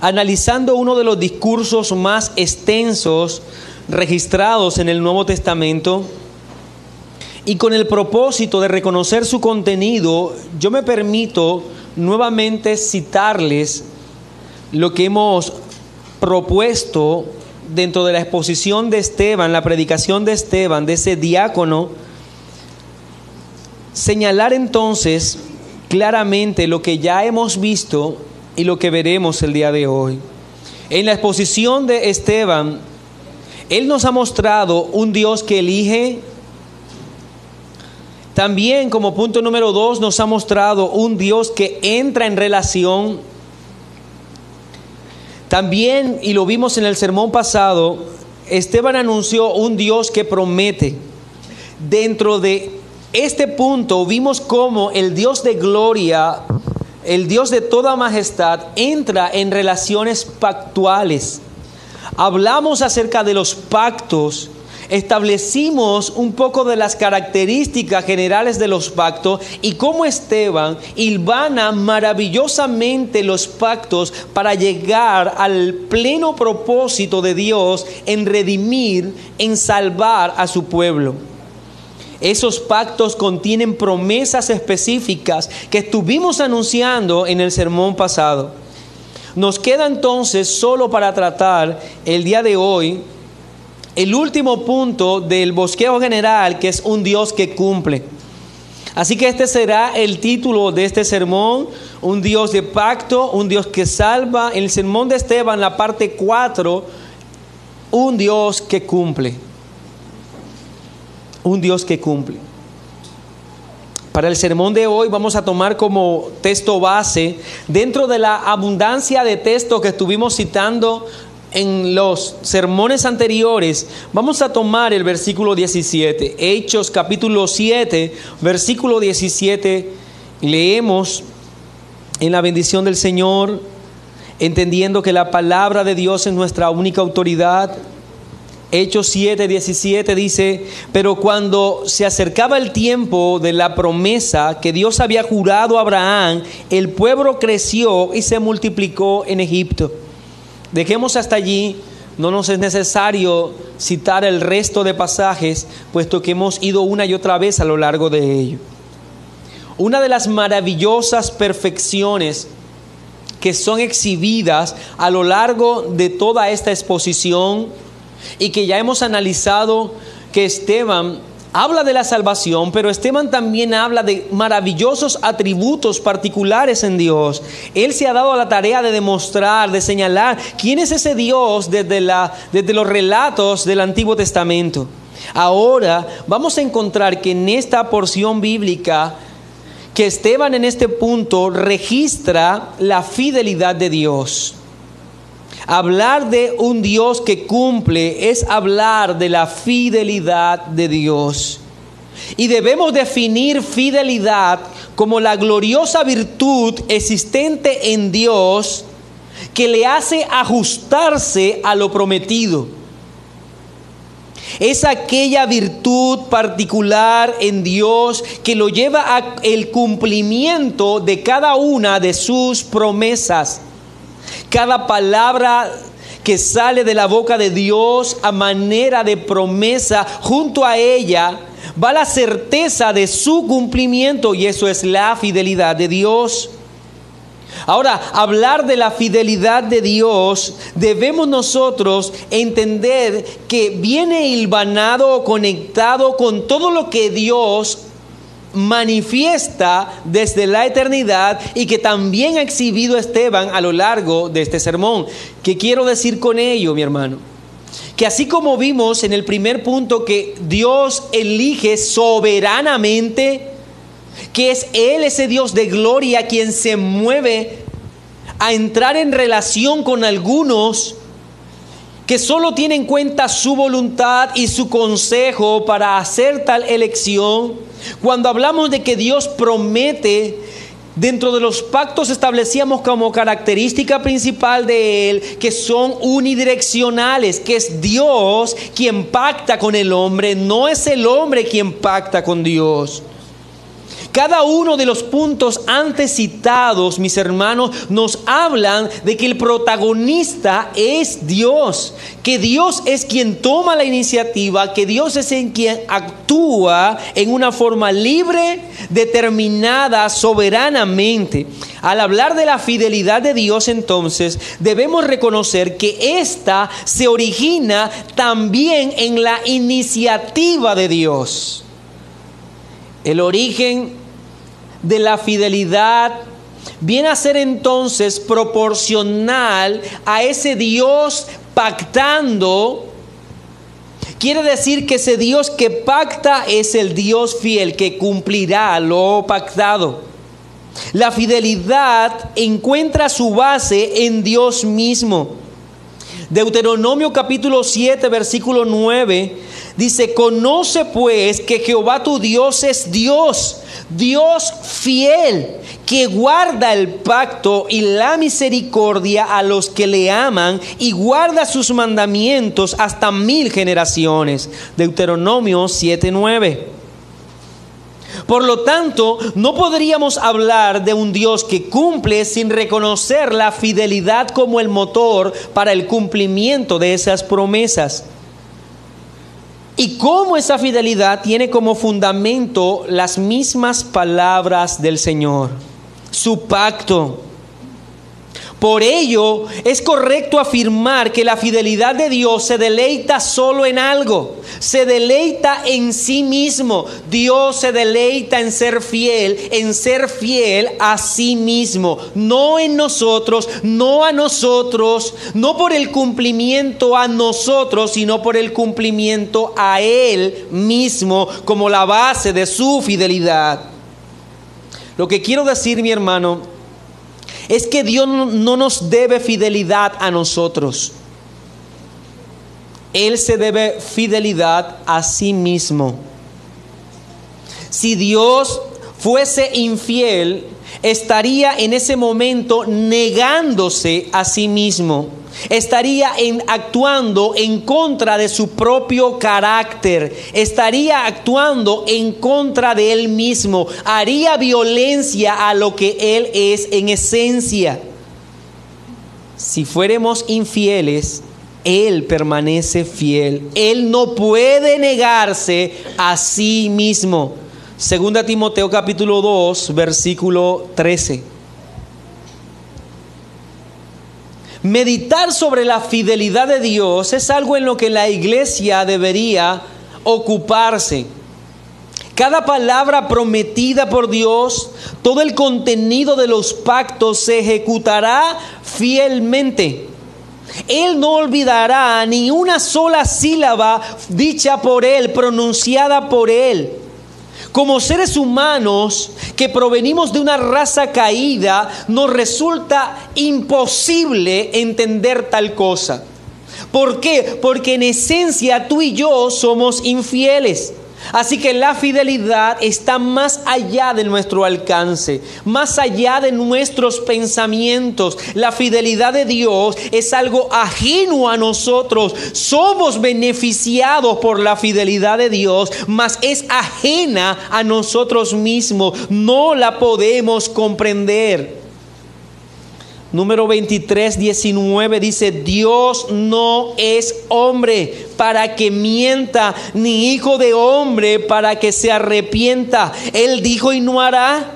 analizando uno de los discursos más extensos registrados en el Nuevo Testamento, y con el propósito de reconocer su contenido, yo me permito nuevamente citarles lo que hemos propuesto dentro de la exposición de Esteban, la predicación de Esteban, de ese diácono. Señalar entonces claramente lo que ya hemos visto y lo que veremos el día de hoy. En la exposición de Esteban, él nos ha mostrado un Dios que elige. También, como punto número 2, nos ha mostrado un Dios que entra en relación. También, y lo vimos en el sermón pasado, Esteban anunció un Dios que promete. Dentro de este punto vimos cómo el Dios de gloria, el Dios de toda majestad, entra en relaciones pactuales. Hablamos acerca de los pactos. Establecimos un poco de las características generales de los pactos y cómo Esteban hilvana maravillosamente los pactos para llegar al pleno propósito de Dios en redimir, en salvar a su pueblo. Esos pactos contienen promesas específicas que estuvimos anunciando en el sermón pasado. Nos queda entonces solo para tratar el día de hoy el último punto del bosquejo general, que es un Dios que cumple. Así que este será el título de este sermón: un Dios de pacto, un Dios que salva. En el sermón de Esteban, la parte 4, un Dios que cumple. Un Dios que cumple. Para el sermón de hoy vamos a tomar como texto base, dentro de la abundancia de textos que estuvimos citando en los sermones anteriores, vamos a tomar el versículo 17. Hechos capítulo 7, versículo 17. Leemos en la bendición del Señor, entendiendo que la palabra de Dios es nuestra única autoridad. Hechos 7, 17 dice: pero cuando se acercaba el tiempo de la promesa que Dios había jurado a Abraham, el pueblo creció y se multiplicó en Egipto. Dejemos hasta allí, no nos es necesario citar el resto de pasajes, puesto que hemos ido una y otra vez a lo largo de ello. Una de las maravillosas perfecciones que son exhibidas a lo largo de toda esta exposición y que ya hemos analizado, que Esteban habla de la salvación, pero Esteban también habla de maravillosos atributos particulares en Dios. Él se ha dado a la tarea de demostrar, de señalar quién es ese Dios desde los relatos del Antiguo Testamento. Ahora vamos a encontrar que en esta porción bíblica, que Esteban en este punto registra la fidelidad de Dios. Hablar de un Dios que cumple es hablar de la fidelidad de Dios. Y debemos definir fidelidad como la gloriosa virtud existente en Dios que le hace ajustarse a lo prometido. Es aquella virtud particular en Dios que lo lleva al cumplimiento de cada una de sus promesas. Cada palabra que sale de la boca de Dios a manera de promesa, junto a ella va la certeza de su cumplimiento, y eso es la fidelidad de Dios. Ahora, hablar de la fidelidad de Dios, debemos nosotros entender que viene hilvanado o conectado con todo lo que Dios manifiesta desde la eternidad y que también ha exhibido Esteban a lo largo de este sermón. ¿Qué quiero decir con ello, mi hermano? Que así como vimos en el primer punto que Dios elige soberanamente, que es Él ese Dios de gloria quien se mueve a entrar en relación con algunos que solo tienen en cuenta su voluntad y su consejo para hacer tal elección. Cuando hablamos de que Dios promete, dentro de los pactos establecíamos como característica principal de Él que son unidireccionales, que es Dios quien pacta con el hombre, no es el hombre quien pacta con Dios. Cada uno de los puntos antes citados, mis hermanos, nos hablan de que el protagonista es Dios, que Dios es quien toma la iniciativa, que Dios es quien actúa en una forma libre, determinada, soberanamente. Al hablar de la fidelidad de Dios, entonces, debemos reconocer que ésta se origina también en la iniciativa de Dios. El origen de la fidelidad viene a ser entonces proporcional a ese Dios pactando. Quiere decir que ese Dios que pacta es el Dios fiel que cumplirá lo pactado. La fidelidad encuentra su base en Dios mismo. Deuteronomio capítulo 7, versículo 9, dice: conoce pues que Jehová tu Dios es Dios, Dios fiel, que guarda el pacto y la misericordia a los que le aman y guarda sus mandamientos hasta 1000 generaciones. Deuteronomio 7, 9. Por lo tanto, no podríamos hablar de un Dios que cumple sin reconocer la fidelidad como el motor para el cumplimiento de esas promesas. Y cómo esa fidelidad tiene como fundamento las mismas palabras del Señor, su pacto. Por ello, es correcto afirmar que la fidelidad de Dios se deleita solo en algo, se deleita en sí mismo. Dios se deleita en ser fiel a sí mismo, no en nosotros, no a nosotros, no por el cumplimiento a nosotros, sino por el cumplimiento a Él mismo como la base de su fidelidad. Lo que quiero decir, mi hermano, es que Dios no nos debe fidelidad a nosotros. Él se debe fidelidad a sí mismo. Si Dios fuese infiel, estaría en ese momento negándose a sí mismo. Estaría actuando en contra de su propio carácter. Estaría actuando en contra de Él mismo. Haría violencia a lo que Él es en esencia. Si fuéramos infieles, Él permanece fiel. Él no puede negarse a sí mismo. Segunda Timoteo capítulo 2, versículo 13. Meditar sobre la fidelidad de Dios es algo en lo que la iglesia debería ocuparse. Cada palabra prometida por Dios, todo el contenido de los pactos se ejecutará fielmente. Él no olvidará ni una sola sílaba dicha por Él, pronunciada por Él. Como seres humanos que provenimos de una raza caída, nos resulta imposible entender tal cosa. ¿Por qué? Porque en esencia tú y yo somos infieles. Así que la fidelidad está más allá de nuestro alcance, más allá de nuestros pensamientos. La fidelidad de Dios es algo ajeno a nosotros. Somos beneficiados por la fidelidad de Dios, mas es ajena a nosotros mismos. No la podemos comprender. Número 23, 19 dice: Dios no es hombre para que mienta, ni hijo de hombre para que se arrepienta. Él dijo y no hará,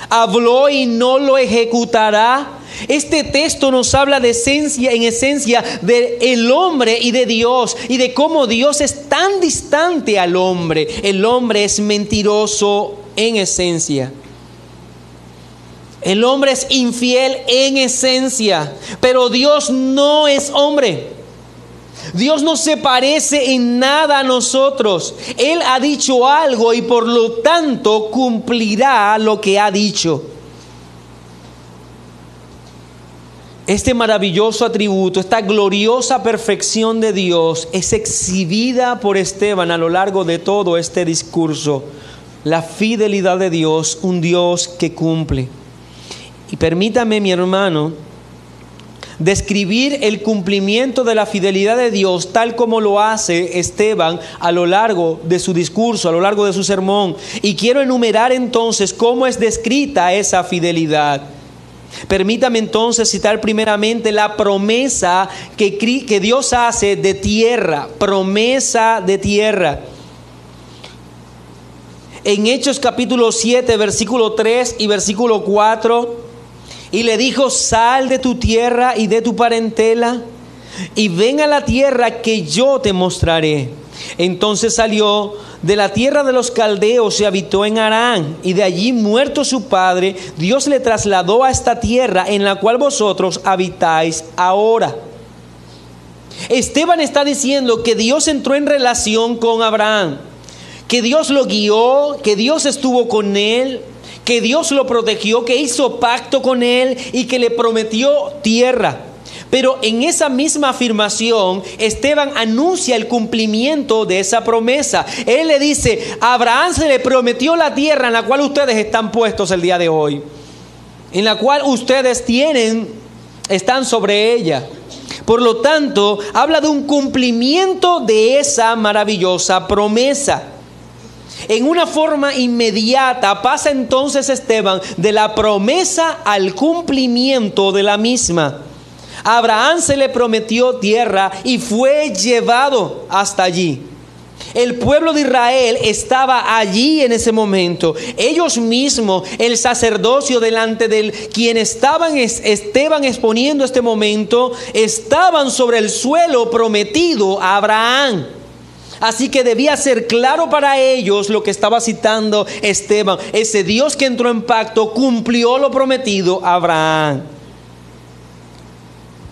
habló y no lo ejecutará. Este texto nos habla de en esencia del hombre y de Dios, y de cómo Dios es tan distante al hombre. El hombre es mentiroso en esencia. El hombre es infiel en esencia, pero Dios no es hombre. Dios no se parece en nada a nosotros. Él ha dicho algo y por lo tanto cumplirá lo que ha dicho. Este maravilloso atributo, esta gloriosa perfección de Dios es exhibida por Esteban a lo largo de todo este discurso. La fidelidad de Dios, un Dios que cumple. Y permítame, mi hermano, describir el cumplimiento de la fidelidad de Dios, tal como lo hace Esteban a lo largo de su discurso, a lo largo de su sermón. Y quiero enumerar entonces cómo es descrita esa fidelidad. Permítame entonces citar primeramente la promesa que Dios hace de tierra, promesa de tierra. En Hechos capítulo 7, versículo 3 y versículo 4, y le dijo: sal de tu tierra y de tu parentela, y ven a la tierra que yo te mostraré. Entonces salió de la tierra de los caldeos y habitó en Harán, y de allí, muerto su padre, Dios le trasladó a esta tierra en la cual vosotros habitáis ahora. Esteban está diciendo que Dios entró en relación con Abraham, que Dios lo guió, que Dios estuvo con él, que Dios lo protegió, que hizo pacto con él y que le prometió tierra. Pero en esa misma afirmación, Esteban anuncia el cumplimiento de esa promesa. Él le dice: a Abraham se le prometió la tierra en la cual ustedes están puestos el día de hoy, en la cual ustedes están sobre ella. Por lo tanto, habla de un cumplimiento de esa maravillosa promesa. En una forma inmediata pasa entonces Esteban de la promesa al cumplimiento de la misma. A Abraham se le prometió tierra y fue llevado hasta allí. El pueblo de Israel estaba allí en ese momento. Ellos mismos, el sacerdocio delante del quien Esteban exponiendo este momento, estaban sobre el suelo prometido a Abraham. Así que debía ser claro para ellos lo que estaba citando Esteban. Ese Dios que entró en pacto cumplió lo prometido a Abraham.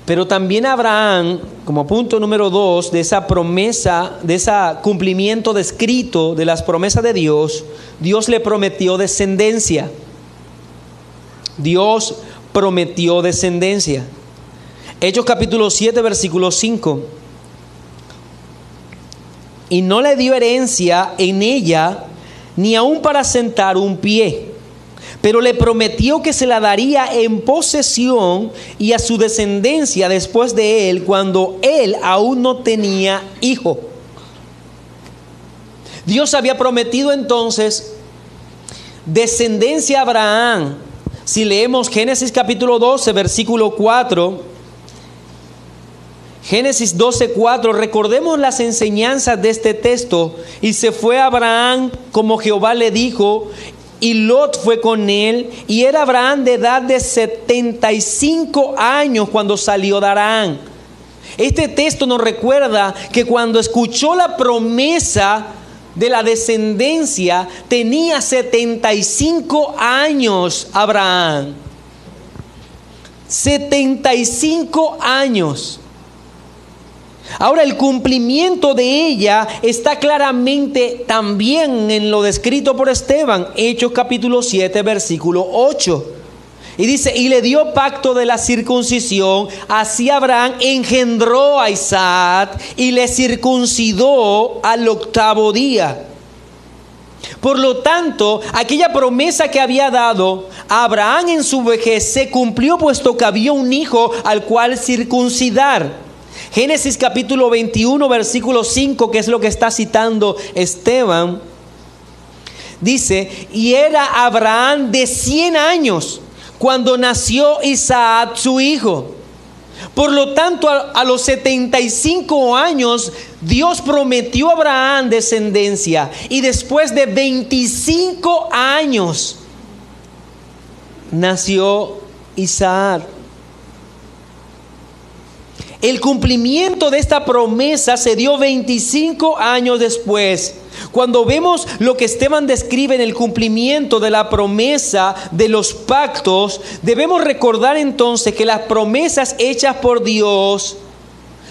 Pero también Abraham, como punto número 2 de esa promesa, de ese cumplimiento descrito de las promesas de Dios, Dios le prometió descendencia. Dios prometió descendencia. Hechos capítulo 7, versículo 5. Y no le dio herencia en ella, ni aun para sentar un pie, pero le prometió que se la daría en posesión y a su descendencia después de él, cuando él aún no tenía hijo. Dios había prometido entonces descendencia a Abraham. Si leemos Génesis capítulo 12, versículo 4, Génesis 12:4, recordemos las enseñanzas de este texto. Y se fue Abraham como Jehová le dijo, y Lot fue con él, y era Abraham de edad de 75 años cuando salió de Harán. Este texto nos recuerda que cuando escuchó la promesa de la descendencia, tenía 75 años Abraham. 75 años. Ahora, el cumplimiento de ella está claramente también en lo descrito por Esteban, Hechos capítulo 7, versículo 8. Y dice: y le dio pacto de la circuncisión, así Abraham engendró a Isaac y le circuncidó al 8º día. Por lo tanto, aquella promesa que había dado a Abraham en su vejez se cumplió, puesto que había un hijo al cual circuncidar. Génesis capítulo 21, versículo 5, que es lo que está citando Esteban, dice: y era Abraham de 100 años cuando nació Isaac su hijo. Por lo tanto, a los 75 años, Dios prometió a Abraham descendencia. Y después de 25 años, nació Isaac. El cumplimiento de esta promesa se dio 25 años después. Cuando vemos lo que Esteban describe en el cumplimiento de la promesa de los pactos, debemos recordar entonces que las promesas hechas por Dios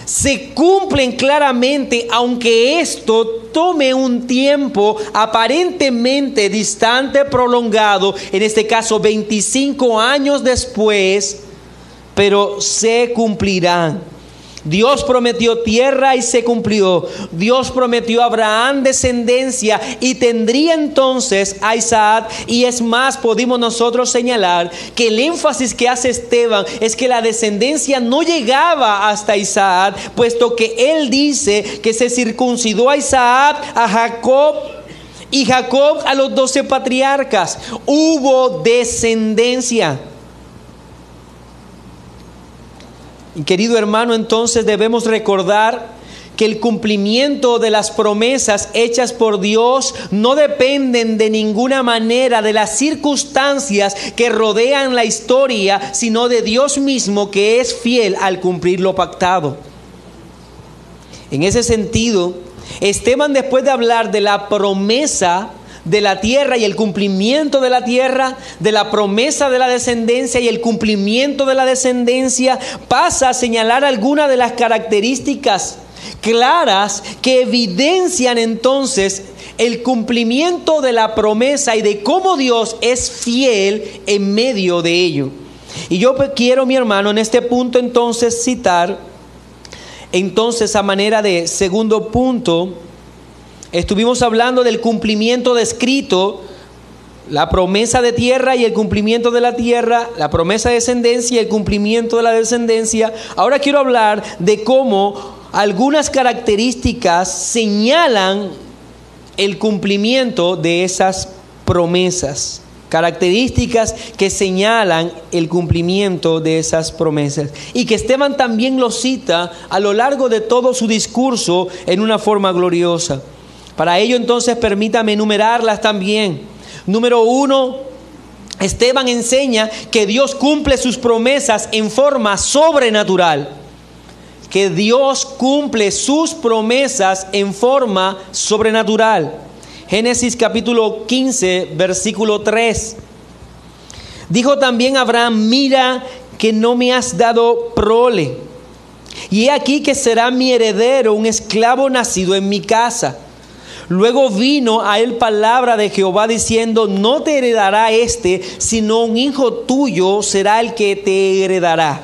se cumplen claramente, aunque esto tome un tiempo aparentemente distante, prolongado, en este caso 25 años después, pero se cumplirán. Dios prometió tierra y se cumplió. Dios prometió a Abraham descendencia y tendría entonces a Isaac. Y es más, podemos nosotros señalar que el énfasis que hace Esteban es que la descendencia no llegaba hasta Isaac, puesto que él dice que se circuncidó a Isaac, a Jacob y Jacob a los 12 patriarcas. Hubo descendencia. Y querido hermano, entonces debemos recordar que el cumplimiento de las promesas hechas por Dios no dependen de ninguna manera de las circunstancias que rodean la historia, sino de Dios mismo, que es fiel al cumplir lo pactado. En ese sentido, Esteban, después de hablar de la promesa de la tierra y el cumplimiento de la tierra, de la promesa de la descendencia y el cumplimiento de la descendencia, pasa a señalar algunas de las características claras que evidencian entonces el cumplimiento de la promesa y de cómo Dios es fiel en medio de ello. Y yo quiero, mi hermano, en este punto entonces citar, entonces a manera de segundo punto, estuvimos hablando del cumplimiento descrito, la promesa de tierra y el cumplimiento de la tierra, la promesa de descendencia y el cumplimiento de la descendencia. Ahora quiero hablar de cómo algunas características señalan el cumplimiento de esas promesas. Características que señalan el cumplimiento de esas promesas. Y que Esteban también lo cita a lo largo de todo su discurso en una forma gloriosa. Para ello entonces permítame enumerarlas también. Número 1, Esteban enseña que Dios cumple sus promesas en forma sobrenatural. Que Dios cumple sus promesas en forma sobrenatural. Génesis capítulo 15, versículo 3. Dijo también Abraham: mira que no me has dado prole, y he aquí que será mi heredero un esclavo nacido en mi casa. Luego vino a él palabra de Jehová diciendo: no te heredará este, sino un hijo tuyo será el que te heredará.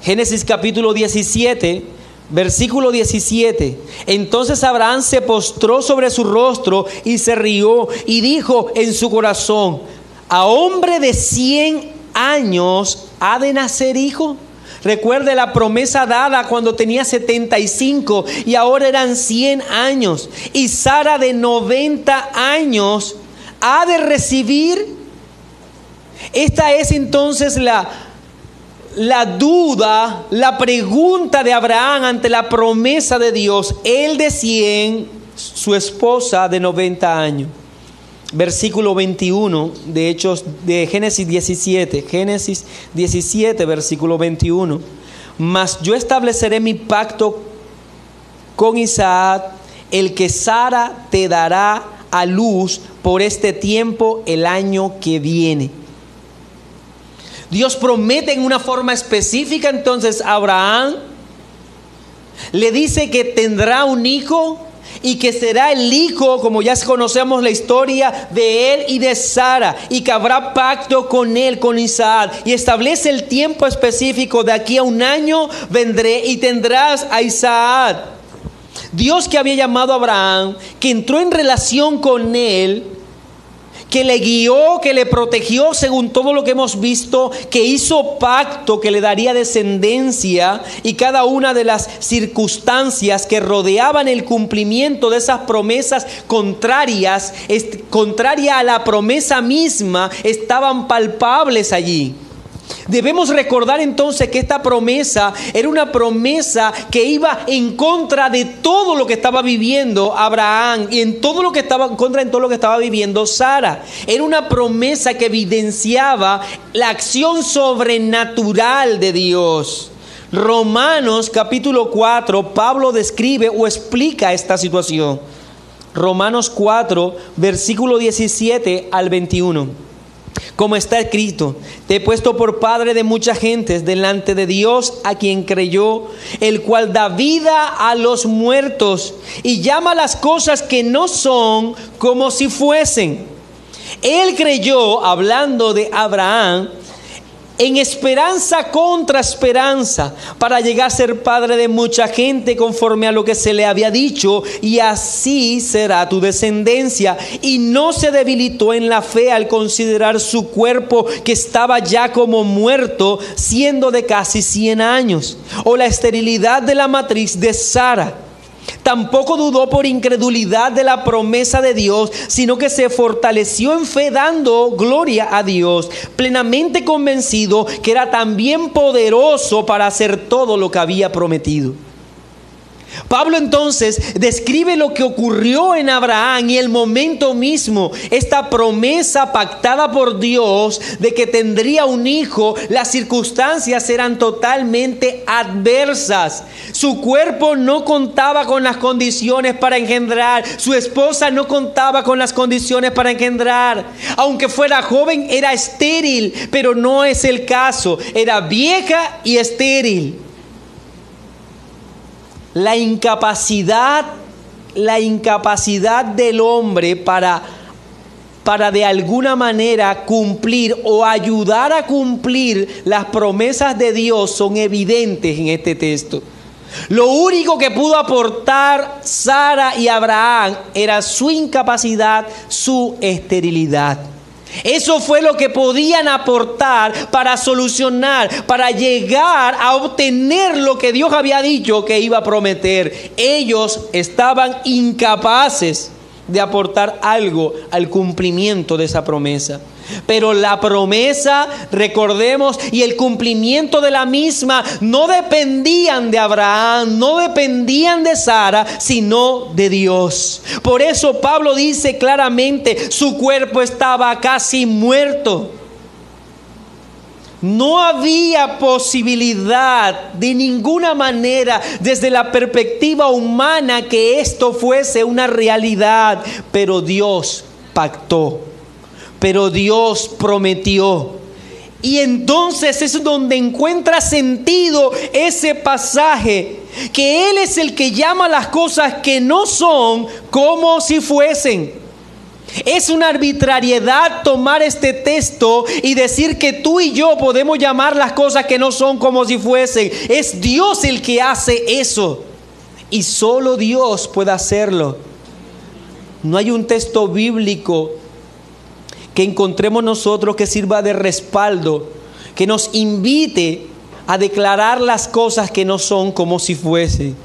Génesis capítulo 17, versículo 17. Entonces Abraham se postró sobre su rostro y se rió y dijo en su corazón: ¿a hombre de 100 años ha de nacer hijo? Recuerde la promesa dada cuando tenía 75 y ahora eran 100 años. Y Sara de 90 años ha de recibir. Esta es entonces la duda, la pregunta de Abraham ante la promesa de Dios. Él de 100, su esposa de 90 años. Versículo 21 de Génesis 17. Génesis 17, versículo 21. Mas yo estableceré mi pacto con Isaac, el que Sara te dará a luz por este tiempo el año que viene. Dios promete en una forma específica entonces a Abraham. Le dice que tendrá un hijo y que será el hijo, como ya conocemos la historia, de él y de Sara, y que habrá pacto con él, con Isaac, y establece el tiempo específico: de aquí a un año vendré y tendrás a Isaac. Dios, que había llamado a Abraham, que entró en relación con él, que le guió, que le protegió según todo lo que hemos visto, que hizo pacto, que le daría descendencia, y cada una de las circunstancias que rodeaban el cumplimiento de esas promesas contraria a la promesa misma, estaban palpables allí. Debemos recordar entonces que esta promesa era una promesa que iba en contra de todo lo que estaba viviendo Abraham y en todo lo que estaba en contra de todo lo que estaba viviendo Sara. Era una promesa que evidenciaba la acción sobrenatural de Dios. Romanos capítulo 4, Pablo describe o explica esta situación. Romanos 4, versículo 17 al 21. Como está escrito: te he puesto por padre de muchas gentes delante de Dios, a quien creyó, el cual da vida a los muertos y llama las cosas que no son como si fuesen. Él creyó, hablando de Abraham, en esperanza contra esperanza, para llegar a ser padre de mucha gente conforme a lo que se le había dicho, y así será tu descendencia. Y no se debilitó en la fe al considerar su cuerpo, que estaba ya como muerto, siendo de casi 100 años, o la esterilidad de la matriz de Sara. Tampoco dudó por incredulidad de la promesa de Dios, sino que se fortaleció en fe, dando gloria a Dios, plenamente convencido que era también poderoso para hacer todo lo que había prometido. Pablo entonces describe lo que ocurrió en Abraham y el momento mismo, esta promesa pactada por Dios de que tendría un hijo. Las circunstancias eran totalmente adversas. Su cuerpo no contaba con las condiciones para engendrar. Su esposa no contaba con las condiciones para engendrar. Aunque fuera joven, era estéril, pero no es el caso. Era vieja y estéril. La incapacidad del hombre para de alguna manera cumplir o ayudar a cumplir las promesas de Dios son evidentes en este texto. Lo único que pudo aportar Sara y Abraham era su incapacidad, su esterilidad. Eso fue lo que podían aportar para solucionar, para llegar a obtener lo que Dios había dicho que iba a prometer. Ellos estaban incapaces de aportar algo al cumplimiento de esa promesa. Pero la promesa, recordemos, y el cumplimiento de la misma no dependían de Abraham, no dependían de Sara, sino de Dios. Por eso Pablo dice claramente, su cuerpo estaba casi muerto. No había posibilidad de ninguna manera desde la perspectiva humana que esto fuese una realidad, pero Dios pactó. Pero Dios prometió. Y entonces es donde encuentra sentido ese pasaje, que Él es el que llama las cosas que no son como si fuesen. Es una arbitrariedad tomar este texto y decir que tú y yo podemos llamar las cosas que no son como si fuesen. Es Dios el que hace eso. Y solo Dios puede hacerlo. No hay un texto bíblico que encontremos nosotros que sirva de respaldo, que nos invite a declarar las cosas que no son como si fuese.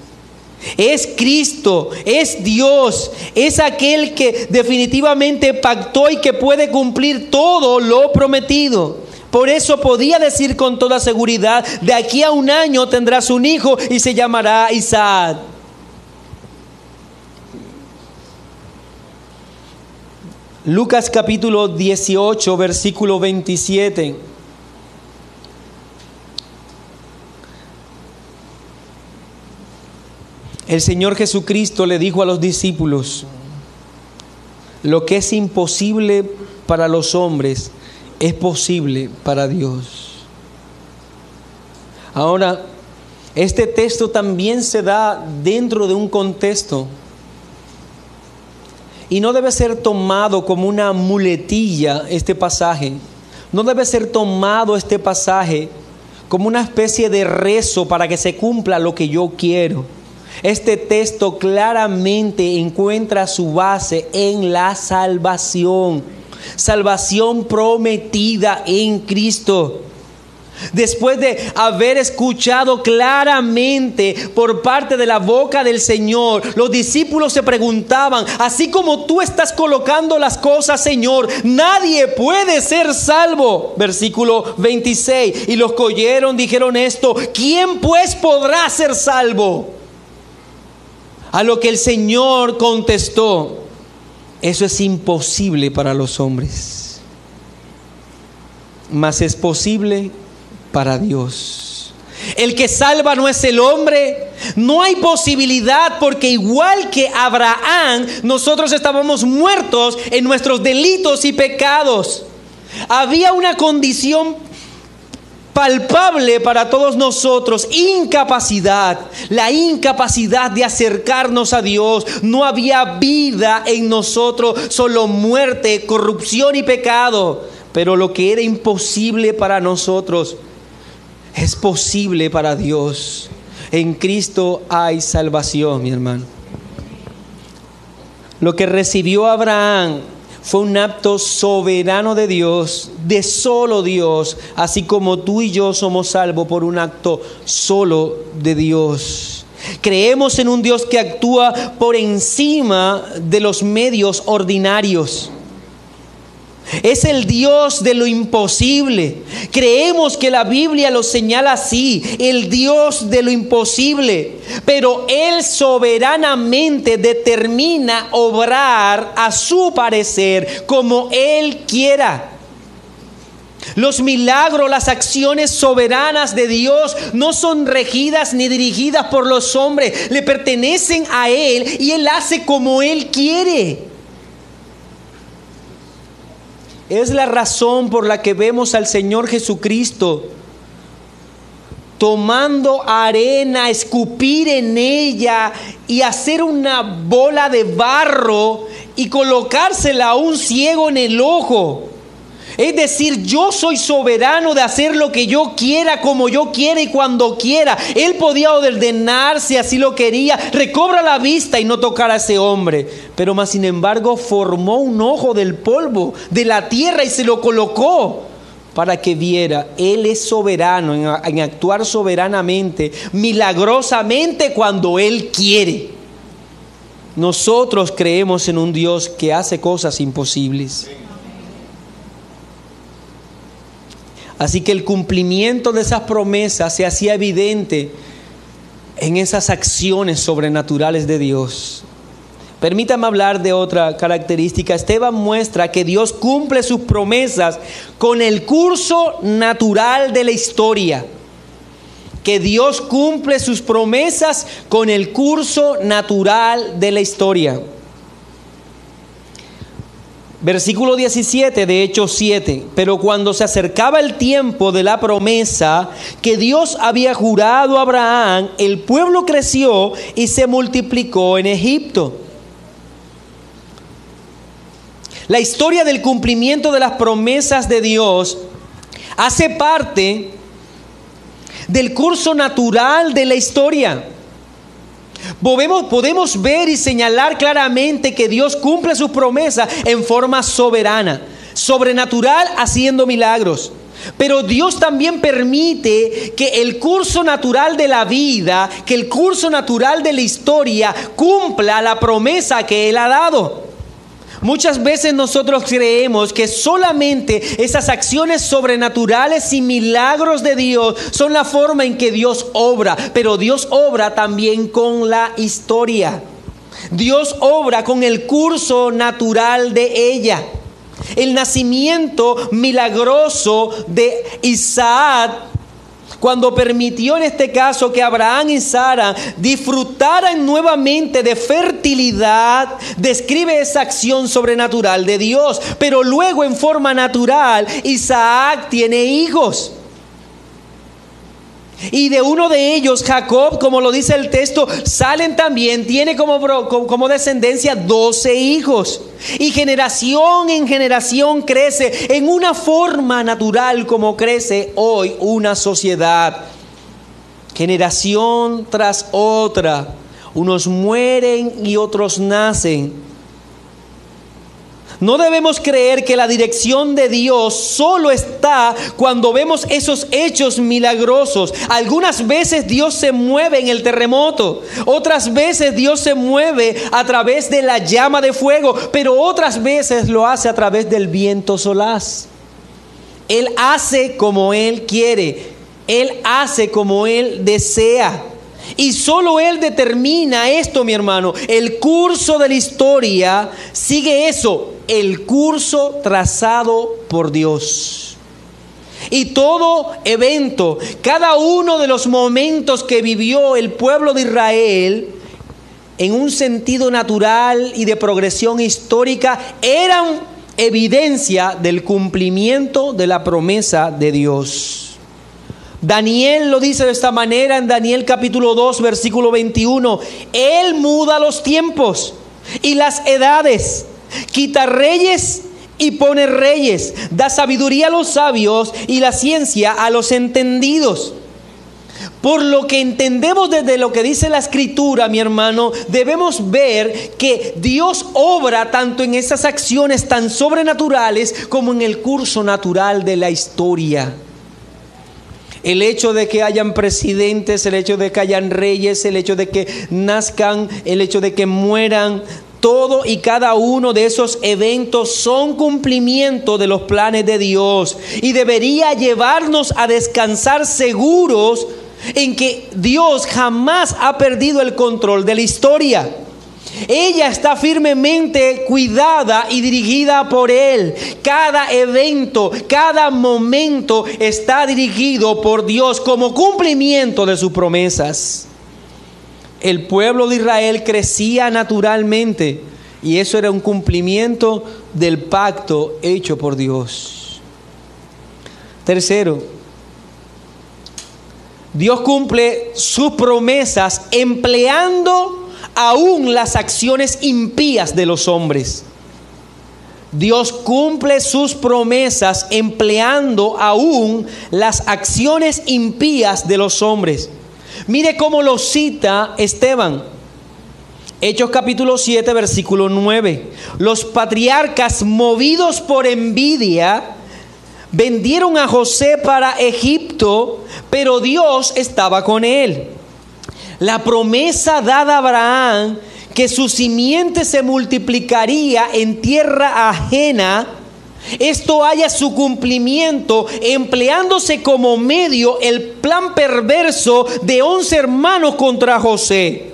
Es Cristo, es Dios, es aquel que definitivamente pactó y que puede cumplir todo lo prometido. Por eso podía decir con toda seguridad, de aquí a 1 año tendrás un hijo y se llamará Isaac. Lucas capítulo 18, versículo 27. El Señor Jesucristo le dijo a los discípulos, lo que es imposible para los hombres es posible para Dios. Ahora, este texto también se da dentro de un contexto. Y no debe ser tomado como una muletilla este pasaje. No debe ser tomado este pasaje como una especie de rezo para que se cumpla lo que yo quiero. Este texto claramente encuentra su base en la salvación. Salvación prometida en Cristo. Después de haber escuchado claramente por parte de la boca del Señor, los discípulos se preguntaban, así como tú estás colocando las cosas, Señor, nadie puede ser salvo. Versículo 26, y los que oyeron dijeron esto, ¿quién pues podrá ser salvo? A lo que el Señor contestó, eso es imposible para los hombres, mas es posible para Dios. El que salva no es el hombre. No hay posibilidad, porque igual que Abraham, nosotros estábamos muertos en nuestros delitos y pecados. Había una condición palpable para todos nosotros, incapacidad, la incapacidad de acercarnos a Dios. No había vida en nosotros, solo muerte, corrupción y pecado. Pero lo que era imposible para nosotros es posible para Dios. En Cristo hay salvación, mi hermano. Lo que recibió Abraham fue un acto soberano de Dios, de solo Dios, así como tú y yo somos salvos por un acto solo de Dios. Creemos en un Dios que actúa por encima de los medios ordinarios. Es el Dios de lo imposible. Creemos que la Biblia lo señala así, el Dios de lo imposible. Pero Él soberanamente determina obrar a su parecer como Él quiera. Los milagros, las acciones soberanas de Dios no son regidas ni dirigidas por los hombres. Le pertenecen a Él y Él hace como Él quiere. Es la razón por la que vemos al Señor Jesucristo tomando arena, escupir en ella y hacer una bola de barro y colocársela a un ciego en el ojo. Es decir, yo soy soberano de hacer lo que yo quiera, como yo quiera y cuando quiera. Él podía ordenar si así lo quería, recobra la vista y no tocar a ese hombre. Pero más sin embargo formó un ojo del polvo de la tierra y se lo colocó para que viera. Él es soberano en actuar soberanamente, milagrosamente cuando Él quiere. Nosotros creemos en un Dios que hace cosas imposibles. Así que el cumplimiento de esas promesas se hacía evidente en esas acciones sobrenaturales de Dios. Permítame hablar de otra característica. Esteban muestra que Dios cumple sus promesas con el curso natural de la historia. Que Dios cumple sus promesas con el curso natural de la historia. Versículo 17 de Hechos 7. Pero cuando se acercaba el tiempo de la promesa que Dios había jurado a Abraham, el pueblo creció y se multiplicó en Egipto. La historia del cumplimiento de las promesas de Dios hace parte del curso natural de la historia. Podemos ver y señalar claramente que Dios cumple sus promesas en forma soberana, sobrenatural, haciendo milagros. Pero Dios también permite que el curso natural de la vida, que el curso natural de la historia cumpla la promesa que Él ha dado. Muchas veces nosotros creemos que solamente esas acciones sobrenaturales y milagros de Dios son la forma en que Dios obra, pero Dios obra también con la historia. Dios obra con el curso natural de ella. El nacimiento milagroso de Isaac, cuando permitió en este caso que Abraham y Sara disfrutaran nuevamente de fertilidad, describe esa acción sobrenatural de Dios. Pero luego en forma natural Isaac tiene hijos. Y de uno de ellos, Jacob, como lo dice el texto, salen también, tiene como descendencia 12 hijos. Y generación en generación crece en una forma natural como crece hoy una sociedad. Generación tras otra, unos mueren y otros nacen. No debemos creer que la dirección de Dios solo está cuando vemos esos hechos milagrosos. Algunas veces Dios se mueve en el terremoto, otras veces Dios se mueve a través de la llama de fuego, pero otras veces lo hace a través del viento solaz. Él hace como Él quiere, Él hace como Él desea. Y solo Él determina esto, mi hermano. El curso de la historia sigue eso, el curso trazado por Dios. Y todo evento, cada uno de los momentos que vivió el pueblo de Israel, en un sentido natural y de progresión histórica, eran evidencia del cumplimiento de la promesa de Dios. Daniel lo dice de esta manera en Daniel capítulo 2 versículo 21. Él muda los tiempos y las edades, quita reyes y pone reyes, da sabiduría a los sabios y la ciencia a los entendidos. Por lo que entendemos desde lo que dice la Escritura, mi hermano, debemos ver que Dios obra tanto en esas acciones tan sobrenaturales como en el curso natural de la historia. El hecho de que hayan presidentes, el hecho de que hayan reyes, el hecho de que nazcan, el hecho de que mueran, todo y cada uno de esos eventos son cumplimiento de los planes de Dios y debería llevarnos a descansar seguros en que Dios jamás ha perdido el control de la historia. Ella está firmemente cuidada y dirigida por Él. Cada evento, cada momento está dirigido por Dios como cumplimiento de sus promesas. El pueblo de Israel crecía naturalmente y eso era un cumplimiento del pacto hecho por Dios. Tercero, Dios cumple sus promesas empleando aún las acciones impías de los hombres. Dios cumple sus promesas empleando aún las acciones impías de los hombres. Mire cómo lo cita Esteban. Hechos capítulo 7, versículo 9. Los patriarcas, movidos por envidia, vendieron a José para Egipto, pero Dios estaba con él. La promesa dada a Abraham, que su simiente se multiplicaría en tierra ajena, esto haya su cumplimiento empleándose como medio el plan perverso de 11 hermanos contra José,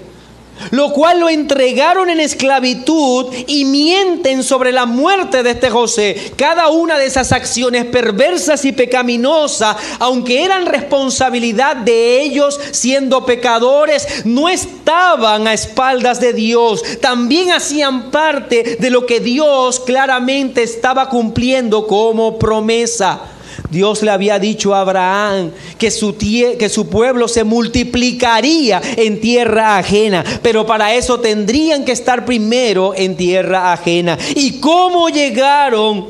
lo cual lo entregaron en esclavitud y mienten sobre la muerte de este José. Cada una de esas acciones perversas y pecaminosas, aunque eran responsabilidad de ellos siendo pecadores, no estaban a espaldas de Dios. También hacían parte de lo que Dios claramente estaba cumpliendo como promesa. Dios le había dicho a Abraham que su pueblo se multiplicaría en tierra ajena, pero para eso tendrían que estar primero en tierra ajena. ¿Y cómo llegaron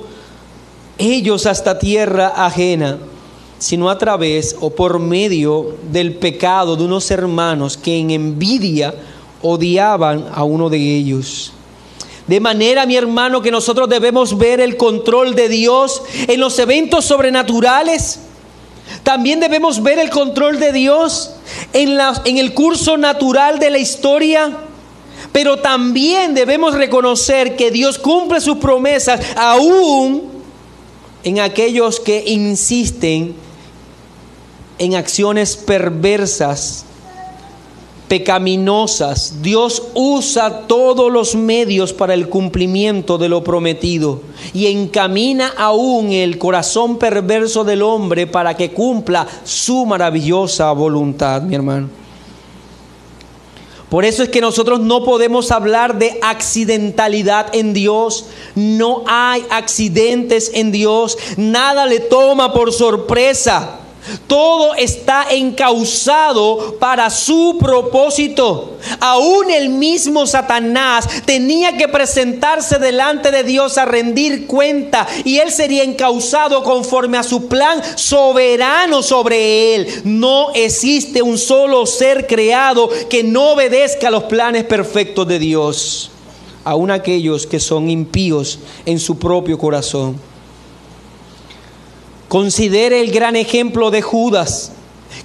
ellos hasta tierra ajena? Sino a través o por medio del pecado de unos hermanos que en envidia odiaban a uno de ellos. De manera, mi hermano, que nosotros debemos ver el control de Dios en los eventos sobrenaturales. También debemos ver el control de Dios en el curso natural de la historia. Pero también debemos reconocer que Dios cumple sus promesas aún en aquellos que insisten en acciones perversas, pecaminosas. Dios usa todos los medios para el cumplimiento de lo prometido y encamina aún el corazón perverso del hombre para que cumpla su maravillosa voluntad, mi hermano. Por eso es que nosotros no podemos hablar de accidentalidad en Dios. No hay accidentes en Dios. Nada le toma por sorpresa. Todo está encauzado para su propósito. Aún el mismo Satanás tenía que presentarse delante de Dios a rendir cuenta, y él sería encauzado conforme a su plan soberano sobre él. No existe un solo ser creado que no obedezca a los planes perfectos de Dios, aún aquellos que son impíos en su propio corazón. Considere el gran ejemplo de Judas,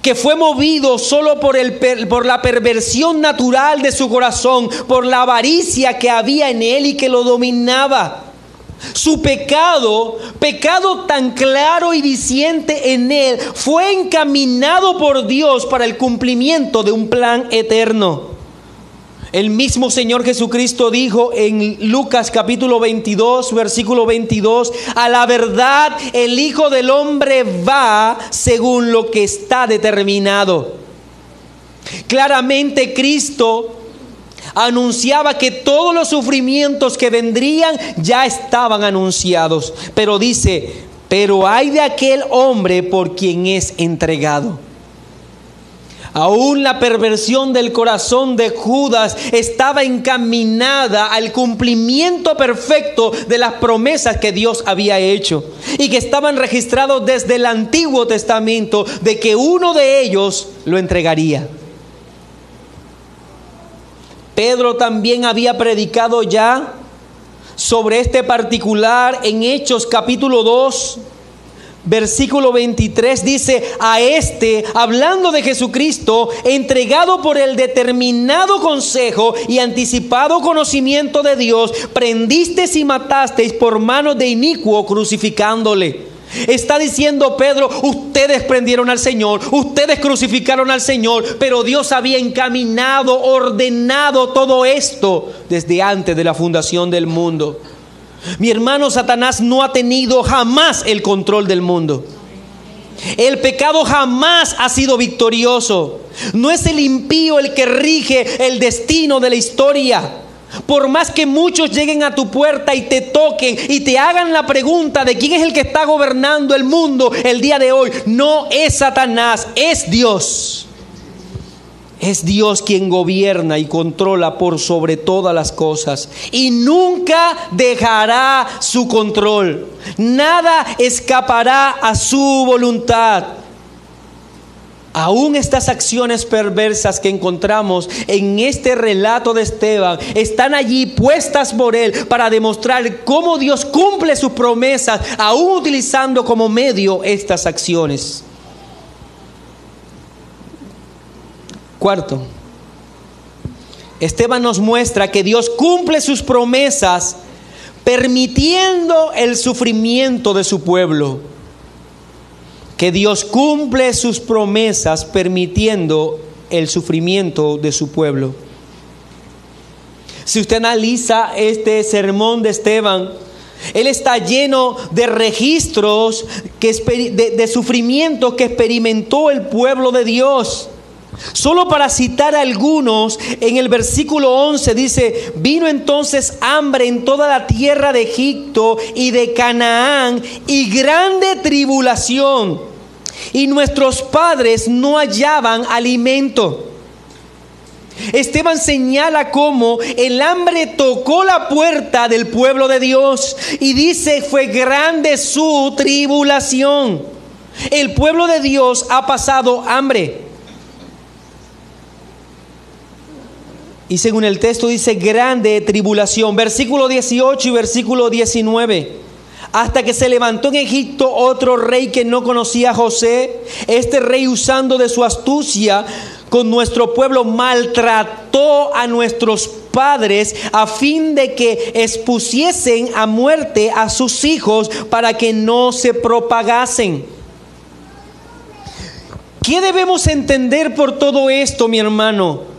que fue movido solo por la perversión natural de su corazón, por la avaricia que había en él y que lo dominaba. Su pecado tan claro y diciente en él, fue encaminado por Dios para el cumplimiento de un plan eterno. El mismo Señor Jesucristo dijo en Lucas capítulo 22, versículo 22, a la verdad el Hijo del Hombre va según lo que está determinado. Claramente Cristo anunciaba que todos los sufrimientos que vendrían ya estaban anunciados. Pero dice, pero ay de aquel hombre por quien es entregado. Aún la perversión del corazón de Judas estaba encaminada al cumplimiento perfecto de las promesas que Dios había hecho y que estaban registrados desde el Antiguo Testamento de que uno de ellos lo entregaría. Pedro también había predicado ya sobre este particular en Hechos capítulo 2. Versículo 23 dice: a este, hablando de Jesucristo, entregado por el determinado consejo y anticipado conocimiento de Dios, prendisteis y matasteis por manos de inicuo, crucificándole. Está diciendo Pedro: ustedes prendieron al Señor, ustedes crucificaron al Señor, pero Dios había encaminado, ordenado todo esto desde antes de la fundación del mundo. Mi hermano, Satanás no ha tenido jamás el control del mundo. El pecado jamás ha sido victorioso. No es el impío el que rige el destino de la historia. Por más que muchos lleguen a tu puerta y te toquen y te hagan la pregunta de quién es el que está gobernando el mundo el día de hoy, no es Satanás, es Dios. Es Dios quien gobierna y controla por sobre todas las cosas y nunca dejará su control. Nada escapará a su voluntad. Aún estas acciones perversas que encontramos en este relato de Esteban están allí puestas por él para demostrar cómo Dios cumple sus promesas, aún utilizando como medio estas acciones. Cuarto, Esteban nos muestra que Dios cumple sus promesas permitiendo el sufrimiento de su pueblo. Que Dios cumple sus promesas permitiendo el sufrimiento de su pueblo. Si usted analiza este sermón de Esteban, él está lleno de registros de sufrimiento que experimentó el pueblo de Dios. Solo para citar algunos, en el versículo 11 dice: vino entonces hambre en toda la tierra de Egipto y de Canaán y grande tribulación, y nuestros padres no hallaban alimento. Esteban señala cómo el hambre tocó la puerta del pueblo de Dios y dice: fue grande su tribulación. El pueblo de Dios ha pasado hambre. Y según el texto dice grande tribulación. Versículo 18 y versículo 19. Hasta que se levantó en Egipto otro rey que no conocía a José. Este rey, usando de su astucia con nuestro pueblo, maltrató a nuestros padres a fin de que expusiesen a muerte a sus hijos para que no se propagasen. ¿Qué debemos entender por todo esto, mi hermano?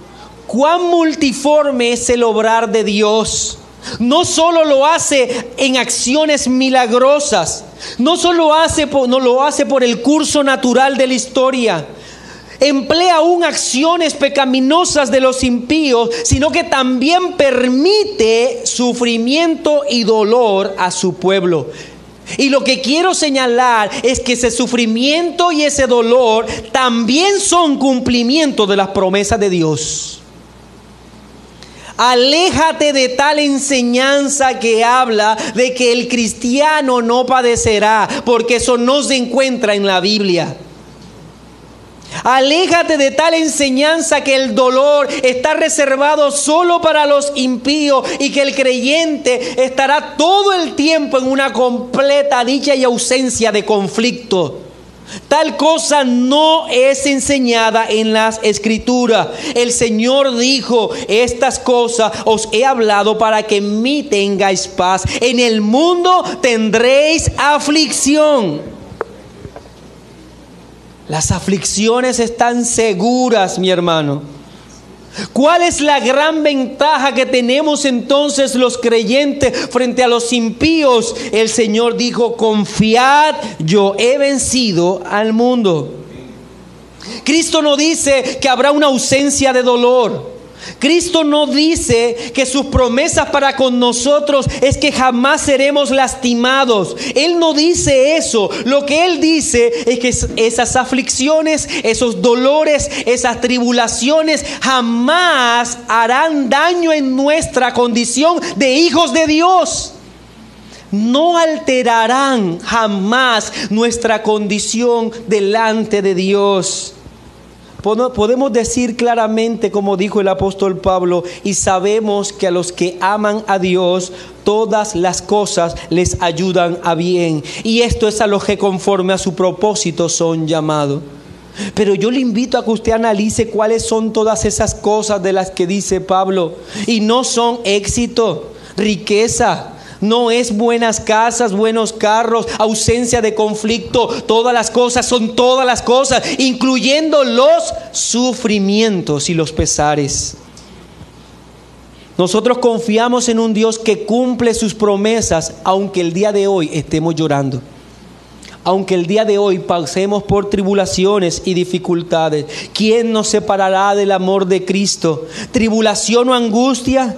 Cuán multiforme es el obrar de Dios. No solo lo hace en acciones milagrosas, no lo hace por el curso natural de la historia. Emplea aún acciones pecaminosas de los impíos, sino que también permite sufrimiento y dolor a su pueblo. Y lo que quiero señalar es que ese sufrimiento y ese dolor también son cumplimiento de las promesas de Dios. Aléjate de tal enseñanza que habla de que el cristiano no padecerá, porque eso no se encuentra en la Biblia. Aléjate de tal enseñanza que el dolor está reservado solo para los impíos y que el creyente estará todo el tiempo en una completa dicha y ausencia de conflicto. Tal cosa no es enseñada en las Escrituras. El Señor dijo: estas cosas os he hablado para que en mí tengáis paz. En el mundo tendréis aflicción. Las aflicciones están seguras, mi hermano. ¿Cuál es la gran ventaja que tenemos entonces los creyentes frente a los impíos? El Señor dijo: confiad, yo he vencido al mundo. Cristo no dice que habrá una ausencia de dolor. Cristo no dice que sus promesas para con nosotros es que jamás seremos lastimados. Él no dice eso. Lo que Él dice es que esas aflicciones, esos dolores, esas tribulaciones jamás harán daño en nuestra condición de hijos de Dios. No alterarán jamás nuestra condición delante de Dios. Podemos decir claramente, como dijo el apóstol Pablo, y sabemos que a los que aman a Dios, todas las cosas les ayudan a bien. Y esto es a los que conforme a su propósito son llamados. Pero yo le invito a que usted analice cuáles son todas esas cosas de las que dice Pablo. Y no son éxito, riqueza. No es buenas casas, buenos carros, ausencia de conflicto. Todas las cosas son todas las cosas, incluyendo los sufrimientos y los pesares. Nosotros confiamos en un Dios que cumple sus promesas, aunque el día de hoy estemos llorando. Aunque el día de hoy pasemos por tribulaciones y dificultades. ¿Quién nos separará del amor de Cristo? ¿Tribulación o angustia?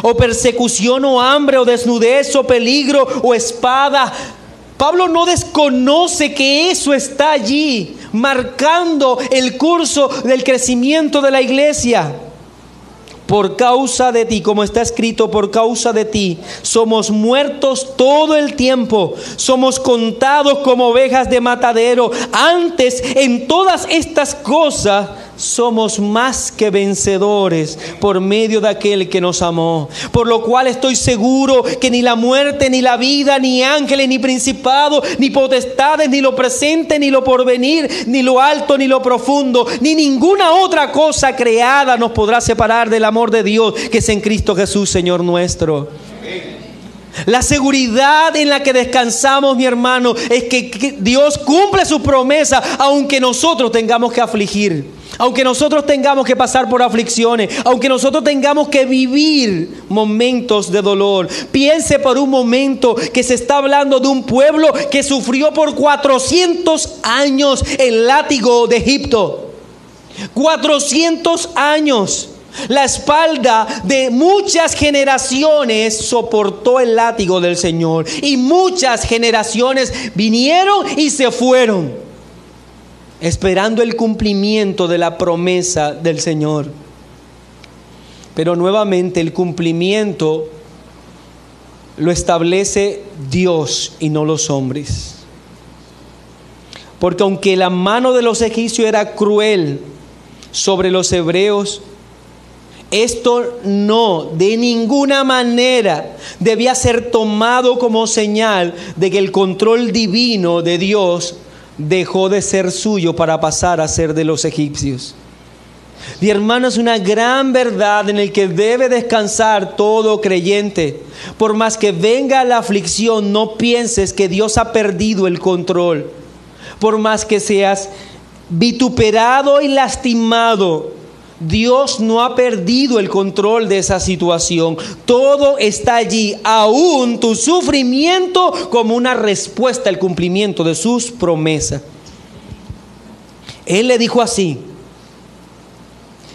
¿O persecución o hambre o desnudez o peligro o espada? Pablo no desconoce que eso está allí, marcando el curso del crecimiento de la iglesia. Por causa de ti, como está escrito, por causa de ti, somos muertos todo el tiempo, somos contados como ovejas de matadero. Antes, en todas estas cosas, somos más que vencedores por medio de aquel que nos amó. Por lo cual estoy seguro que ni la muerte, ni la vida, ni ángeles, ni principados, ni potestades, ni lo presente, ni lo porvenir, ni lo alto, ni lo profundo, ni ninguna otra cosa creada nos podrá separar del amor de Dios que es en Cristo Jesús, Señor nuestro. La seguridad en la que descansamos, mi hermano, es que Dios cumple su promesa, aunque nosotros tengamos que afligir. Aunque nosotros tengamos que pasar por aflicciones, aunque nosotros tengamos que vivir momentos de dolor. Piense por un momento que se está hablando de un pueblo que sufrió por 400 años el látigo de Egipto. 400 años. La espalda de muchas generaciones soportó el látigo del Señor. Y muchas generaciones vinieron y se fueron, esperando el cumplimiento de la promesa del Señor. Pero nuevamente el cumplimiento lo establece Dios y no los hombres. Porque aunque la mano de los egipcios era cruel sobre los hebreos, esto no, de ninguna manera debía ser tomado como señal de que el control divino de Dios dejó de ser suyo para pasar a ser de los egipcios. Mi hermano, es una gran verdad en el que debe descansar todo creyente. Por más que venga la aflicción, no pienses que Dios ha perdido el control. Por más que seas vituperado y lastimado, Dios no ha perdido el control de esa situación. Todo está allí, aún tu sufrimiento, como una respuesta al cumplimiento de sus promesas. Él le dijo así,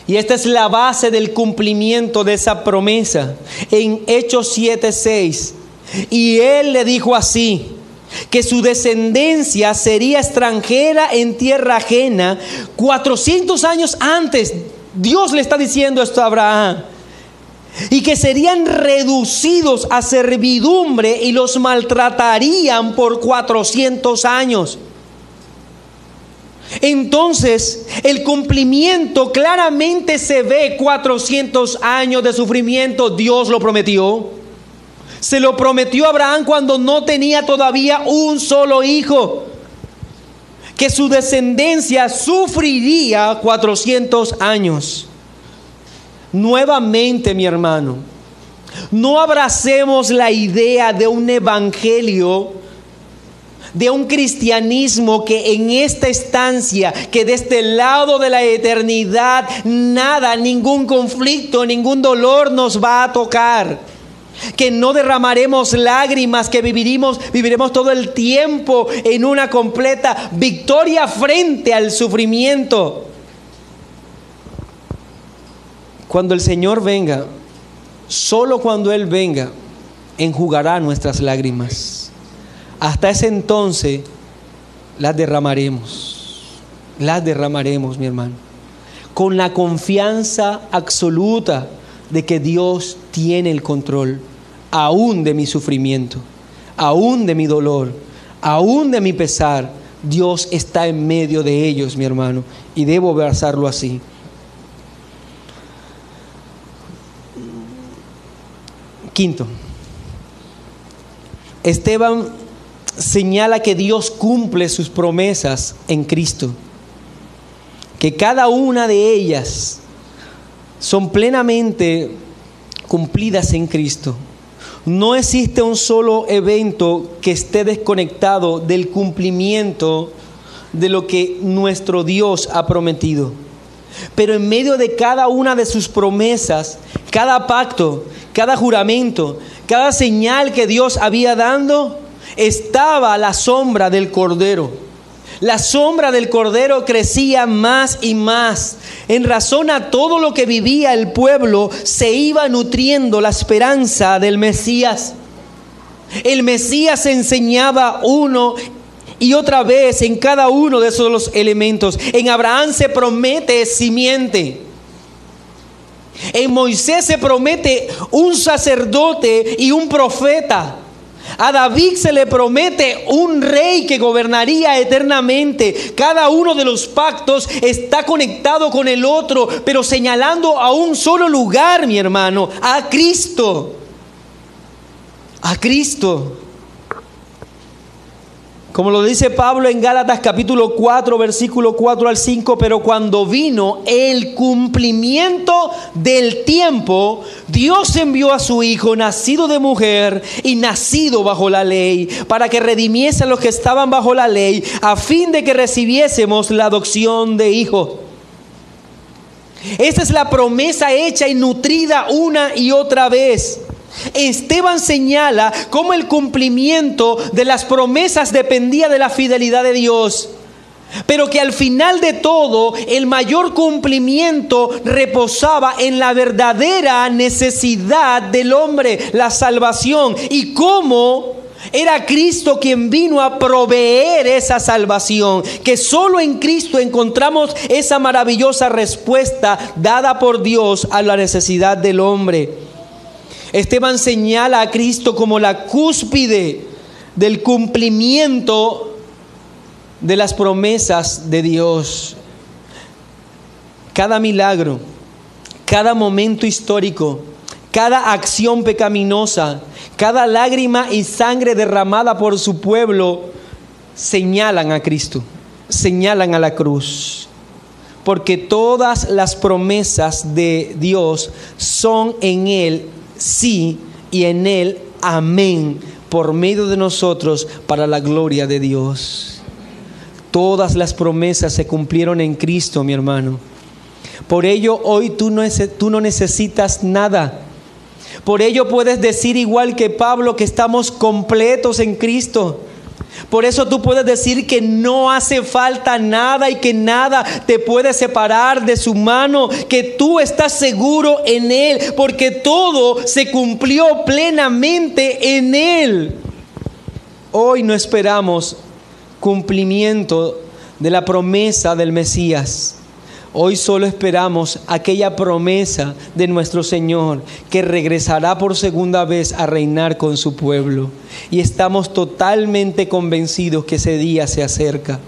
y esta es la base del cumplimiento de esa promesa, en Hechos 7:6. Y Él le dijo así, que su descendencia sería extranjera en tierra ajena. 400 años antes, Dios le está diciendo esto a Abraham. Y que serían reducidos a servidumbre y los maltratarían por 400 años. Entonces, el cumplimiento claramente se ve. 400 años de sufrimiento, Dios lo prometió. Se lo prometió a Abraham cuando no tenía todavía un solo hijo, que su descendencia sufriría 400 años. Nuevamente, mi hermano, no abracemos la idea de un evangelio, de un cristianismo que en esta estancia, que de este lado de la eternidad, nada, ningún conflicto, ningún dolor nos va a tocar. Que no derramaremos lágrimas, que viviremos todo el tiempo en una completa victoria frente al sufrimiento. cuando el Señor venga, solo cuando Él venga, enjugará nuestras lágrimas. Hasta ese entonces las derramaremos, mi hermano, con la confianza absoluta de que Dios tiene el control, aún de mi sufrimiento, aún de mi dolor, aún de mi pesar. Dios está en medio de ellos, mi hermano, y debo abrazarlo así. Quinto, Esteban señala que Dios cumple sus promesas en Cristo, que cada una de ellas son plenamente cumplidas en Cristo. No existe un solo evento que esté desconectado del cumplimiento de lo que nuestro Dios ha prometido. Pero en medio de cada una de sus promesas, cada pacto, cada juramento, cada señal que Dios había dado, estaba la sombra del Cordero. La sombra del Cordero crecía más y más. En razón a todo lo que vivía el pueblo, se iba nutriendo la esperanza del Mesías. El Mesías enseñaba uno y otra vez en cada uno de esos los elementos. En Abraham se promete simiente. En Moisés se promete un sacerdote y un profeta. A David se le promete un rey que gobernaría eternamente. Cada uno de los pactos está conectado con el otro, pero señalando a un solo lugar, mi hermano, a Cristo. A Cristo. Como lo dice Pablo en Gálatas capítulo 4, versículo 4 al 5, pero cuando vino el cumplimiento del tiempo, Dios envió a su Hijo, nacido de mujer y nacido bajo la ley, para que redimiese a los que estaban bajo la ley, a fin de que recibiésemos la adopción de hijos. Esta es la promesa hecha y nutrida una y otra vez. Esteban señala cómo el cumplimiento de las promesas dependía de la fidelidad de Dios, pero que al final de todo el mayor cumplimiento reposaba en la verdadera necesidad del hombre, la salvación, y cómo era Cristo quien vino a proveer esa salvación, que solo en Cristo encontramos esa maravillosa respuesta dada por Dios a la necesidad del hombre. Esteban señala a Cristo como la cúspide del cumplimiento de las promesas de Dios. Cada milagro, cada momento histórico, cada acción pecaminosa, cada lágrima y sangre derramada por su pueblo señalan a Cristo, señalan a la cruz. Porque todas las promesas de Dios son en Él sí y en Él amén, por medio de nosotros para la gloria de Dios. Todas las promesas se cumplieron en Cristo, mi hermano. Por ello hoy tú no necesitas nada. Por ello puedes decir igual que Pablo que estamos completos en Cristo. Por eso tú puedes decir que no hace falta nada y que nada te puede separar de su mano, que tú estás seguro en Él, porque todo se cumplió plenamente en Él. Hoy no esperamos cumplimiento de la promesa del Mesías. Hoy solo esperamos aquella promesa de nuestro Señor, que regresará por segunda vez a reinar con su pueblo. Y estamos totalmente convencidos que ese día se acerca.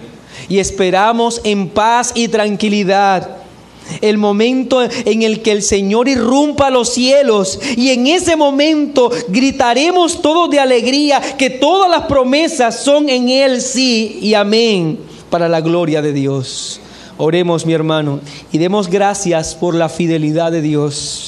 Y esperamos en paz y tranquilidad el momento en el que el Señor irrumpa los cielos. Y en ese momento gritaremos todos de alegría que todas las promesas son en Él sí y amén, para la gloria de Dios. Oremos, mi hermano, y demos gracias por la fidelidad de Dios.